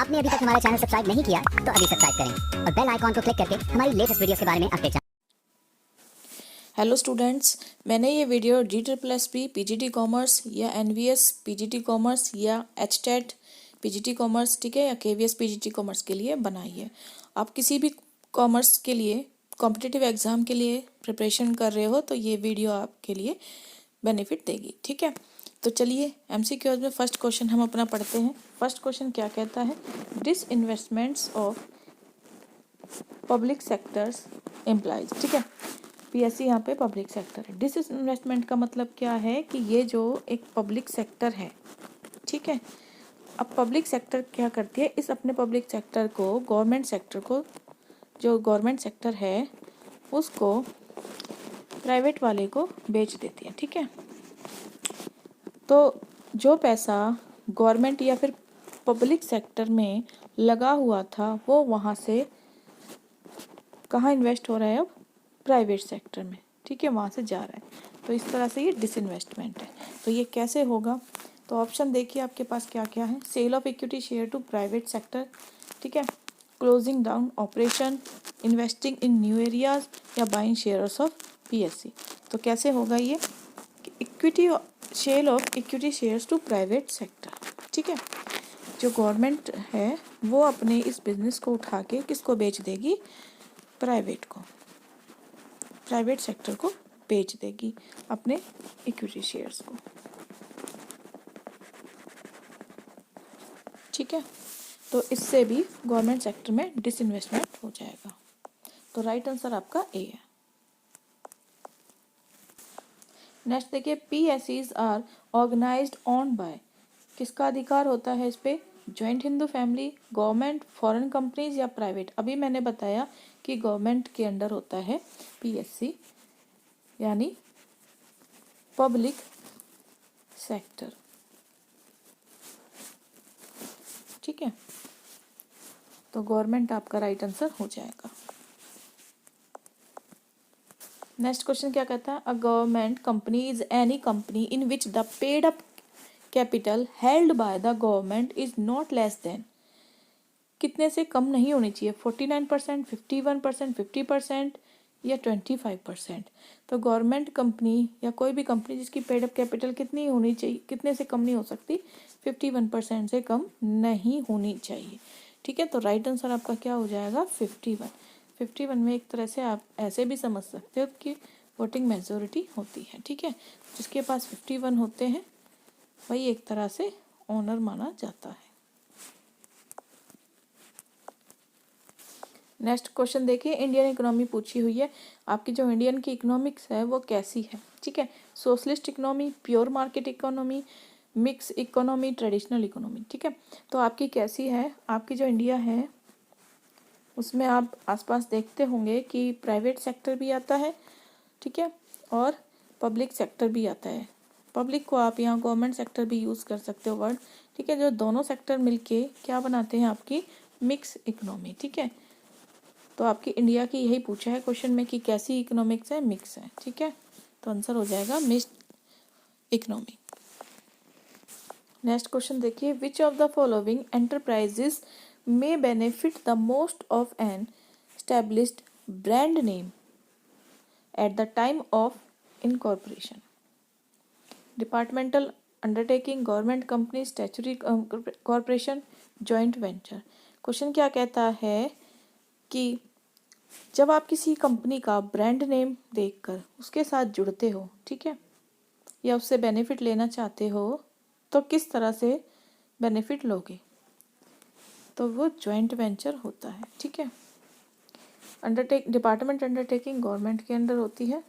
आपने अभी तक हमारा चैनल सब्सक्राइब नहीं किया तो अभी सब्सक्राइब करें और बेल आइकॉन को क्लिक करके हमारी लेटेस्ट वीडियोस के बारे में अपडेट। हेलो स्टूडेंट्स, मैंने ये वीडियो DSSP PGT कॉमर्स या NVS PGT कॉमर्स या HTET PGT कॉमर्स, ठीक है, या KVS PGT कॉमर्स के लिए बनाई है। आप किसी भी कॉमर्स के लिए कॉम्पिटिटिव एग्जाम के लिए प्रिपरेशन कर रहे हो तो ये वीडियो आपके लिए बेनिफिट देगी, ठीक है। तो चलिए MCQs में फर्स्ट क्वेश्चन हम अपना पढ़ते हैं। फर्स्ट क्वेश्चन क्या कहता है, डिसइन्वेस्टमेंट्स ऑफ पब्लिक सेक्टर्स एम्प्लॉयज, ठीक है। PSC यहाँ पे पब्लिक सेक्टर है। डिसइन्वेस्टमेंट का मतलब क्या है कि ये जो एक पब्लिक सेक्टर है, ठीक है। अब पब्लिक सेक्टर क्या करती है, इस अपने पब्लिक सेक्टर को गवर्नमेंट सेक्टर को, जो गवर्नमेंट सेक्टर है उसको प्राइवेट वाले को बेच देती है, ठीक है। तो जो पैसा गवर्नमेंट या फिर पब्लिक सेक्टर में लगा हुआ था वो वहाँ से कहाँ इन्वेस्ट हो रहा है, अब प्राइवेट सेक्टर में, ठीक है, वहाँ से जा रहा है। तो इस तरह से ये डिसइन्वेस्टमेंट है। तो ये कैसे होगा, तो ऑप्शन देखिए आपके पास क्या क्या है। Sale of equity share to private sector, ठीक है, closing down operation, investing in new areas या बाइंग शेयर्स ऑफ PSC। तो कैसे होगा ये, equity sale of equity shares to private sector, ठीक है। जो गवर्नमेंट है वो अपने इस बिजनेस को उठा के किसको बेच देगी, प्राइवेट को, प्राइवेट सेक्टर को बेच देगी अपने इक्विटी शेयर्स को, ठीक है। तो इससे भी गवर्नमेंट सेक्टर में डिसइन्वेस्टमेंट हो जाएगा। तो राइट आंसर आपका ए है। नेक्स्ट देखिए, PSCs are organised on by, किसका अधिकार होता है इस पे, joint Hindu family, government, foreign companies या प्राइवेट। अभी मैंने बताया कि गवर्नमेंट के अंडर होता है PSC, यानी पब्लिक सेक्टर, ठीक है। तो गवर्नमेंट आपका राइट आंसर हो जाएगा। नेक्स्ट क्वेश्चन क्या कहता है, a government company is any company in which the paid up capital held by the government is not less than, कितने से कम नहीं होनी चाहिए, 49%, 51%, 50% या 25%। तो गवर्नमेंट कंपनी या कोई भी कंपनी जिसकी पेड अप कैपिटल कितनी होनी चाहिए, कितने से कम नहीं हो सकती, 51% से कम नहीं होनी चाहिए, ठीक है। तो राइट आंसर आपका क्या हो जाएगा, 51। 51 में एक तरह से आप ऐसे भी समझ सकते हो कि वोटिंग मेजोरिटी होती है, ठीक है। जिसके पास 51 होते हैं वही एक तरह से ओनर माना जाता है। नेक्स्ट क्वेश्चन देखिए, इंडियन इकोनॉमी पूछी हुई है। आपकी जो इंडियन की इकोनॉमिक्स है वो कैसी है, ठीक है। Socialist economy, pure market economy, mix economy, traditional economy, ठीक है। तो आपकी कैसी है, आपकी जो इंडिया है उसमें आप आसपास देखते होंगे कि प्राइवेट सेक्टर भी आता है, ठीक है, और पब्लिक सेक्टर भी आता है। पब्लिक को आप यहाँ गवर्नमेंट सेक्टर भी यूज़ कर सकते हो वर्ड, ठीक है। जो दोनों सेक्टर मिलके क्या बनाते हैं, आपकी मिक्स इकोनॉमी, ठीक है। तो आपकी इंडिया की यही पूछा है क्वेश्चन में कि कैसी इकोनॉमिक्स है, मिक्स है, ठीक है। तो आंसर हो जाएगा मिक्स्ड इकोनॉमी। नेक्स्ट क्वेश्चन देखिए, which of the following enterprises may benefit the most of an established brand name at the time of incorporation, departmental undertaking, government company, statutory corporation, joint venture। Question क्या कहता है कि जब आप किसी company का brand name देखकर उसके साथ जुड़ते हो, ठीक है, या उससे बेनिफिट लेना चाहते हो तो किस तरह से बेनिफिट लोगे, तो वो जॉइंट वेंचर होता है, ठीक है। डिपार्टमेंट अंडरटेकिंग गवर्नमेंट के अंडर होती है,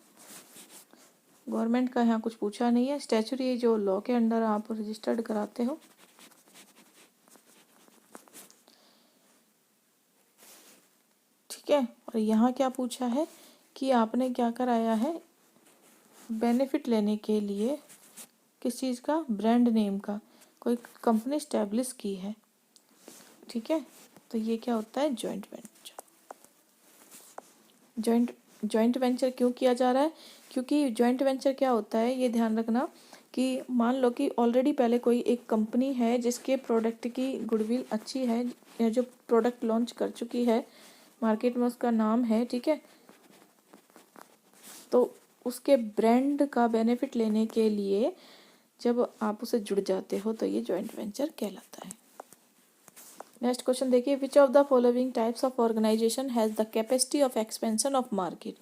गवर्नमेंट का यहाँ कुछ पूछा नहीं है। स्टैच्यूटरी जो लॉ के अंडर आप रजिस्टर्ड कराते हो, ठीक है। और यहाँ क्या पूछा है कि आपने क्या कराया है, बेनिफिट लेने के लिए किस चीज़ का, ब्रांड नेम का, कोई कंपनी स्टैब्लिश की है, ठीक है। तो ये क्या होता है, जॉइंट वेंचर। जॉइंट वेंचर क्यों किया जा रहा है, क्योंकि जॉइंट वेंचर क्या होता है, ये ध्यान रखना कि मान लो कि ऑलरेडी पहले कोई एक कंपनी है जिसके प्रोडक्ट की गुडविल अच्छी है, या जो प्रोडक्ट लॉन्च कर चुकी है मार्केट में, उसका नाम है, ठीक है, तो उसके ब्रांड का बेनिफिट लेने के लिए जब आप उसे जुड़ जाते हो तो ये जॉइंट वेंचर कहलाता है। नेक्स्ट क्वेश्चन देखिए, which of the following types of organisation has the capacity of expansion of market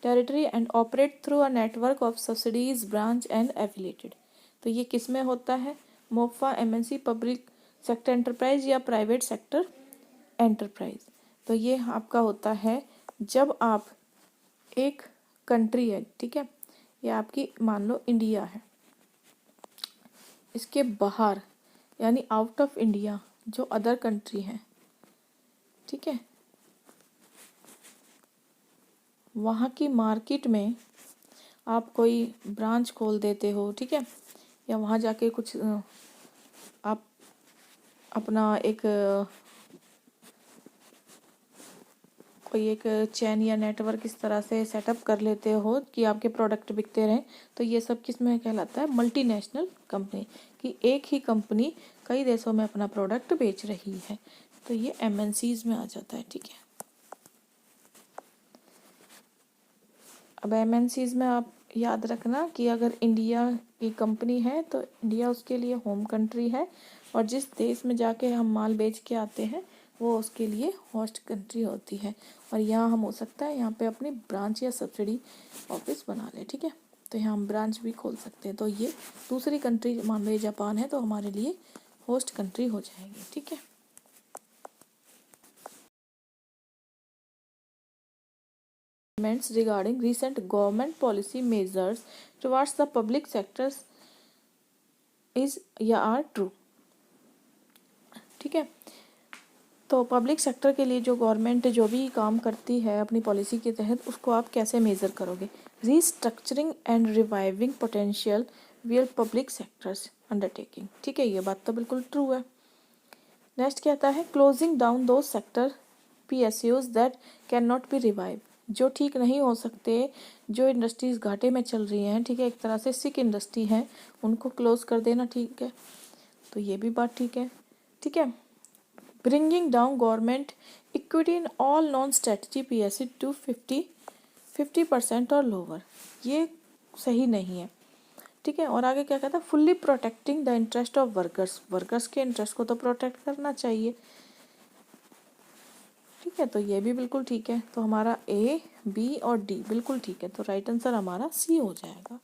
territory and operate through a network of subsidies branch and affiliated. तो ये किस में होता है? मोफा, एमएनसी, पब्लिक सेक्टर एंटरप्राइज या private sector enterprise. तो ये आपका होता है जब आप एक कंट्री है, ठीक है, ये आपकी मान लो इंडिया है, इसके बाहर यानी आउट ऑफ इंडिया जो अदर कंट्री है, ठीक है, वहाँ की मार्केट में आप कोई ब्रांच खोल देते हो, ठीक है, या वहाँ जाके कुछ आप अपना एक कोई एक चैन या नेटवर्क इस तरह से सेटअप कर लेते हो कि आपके प्रोडक्ट बिकते रहें। तो ये सब किस में कहलाता है? मल्टीनेशनल कंपनी, कि एक ही कंपनी कई देशों में अपना प्रोडक्ट बेच रही है, तो ये एमएनसीज में आ जाता है, ठीक है। अब एमएनसीज में आप याद रखना कि अगर इंडिया की कंपनी है तो इंडिया उसके लिए होम कंट्री है, और जिस देश में जाके हम माल बेच के आते हैं वो उसके लिए होस्ट कंट्री होती है। और यहाँ हम हो सकता है यहाँ पे अपनी ब्रांच या सब्सिडी ऑफिस बना लें, ठीक है, तो यहाँ हम ब्रांच भी खोल सकते हैं। तो ये दूसरी कंट्री, मान लो ये जापान है, तो हमारे लिए होस्ट कंट्री हो जाएगी, ठीक है। Regarding recent government policy measures towards the public sectors is या आर ट्रू, ठीक है। तो पब्लिक सेक्टर के लिए जो गवर्नमेंट जो भी काम करती है अपनी पॉलिसी के तहत, उसको आप कैसे मेज़र करोगे? Restructuring and reviving potential wear public sectors undertaking, ठीक है, ये बात तो बिल्कुल ट्रू है। नेक्स्ट क्या आता है? क्लोजिंग डाउन दो sector PSUs that can not be revive, जो ठीक नहीं हो सकते, जो इंडस्ट्रीज घाटे में चल रही हैं, ठीक है, एक तरह से सिक इंडस्ट्री है, उनको क्लोज कर देना, ठीक है, तो ये भी बात ठीक है, ठीक है। Bringing down government equity in all non strategy PSU to 50% और लोअर, ये सही नहीं है, ठीक है। और आगे क्या कहता है? Fully protecting the interest of workers, workers के इंटरेस्ट को तो प्रोटेक्ट करना चाहिए, ठीक है, तो ये भी बिल्कुल ठीक है। तो हमारा A, B और D बिल्कुल ठीक है, तो राइट आंसर हमारा C हो जाएगा।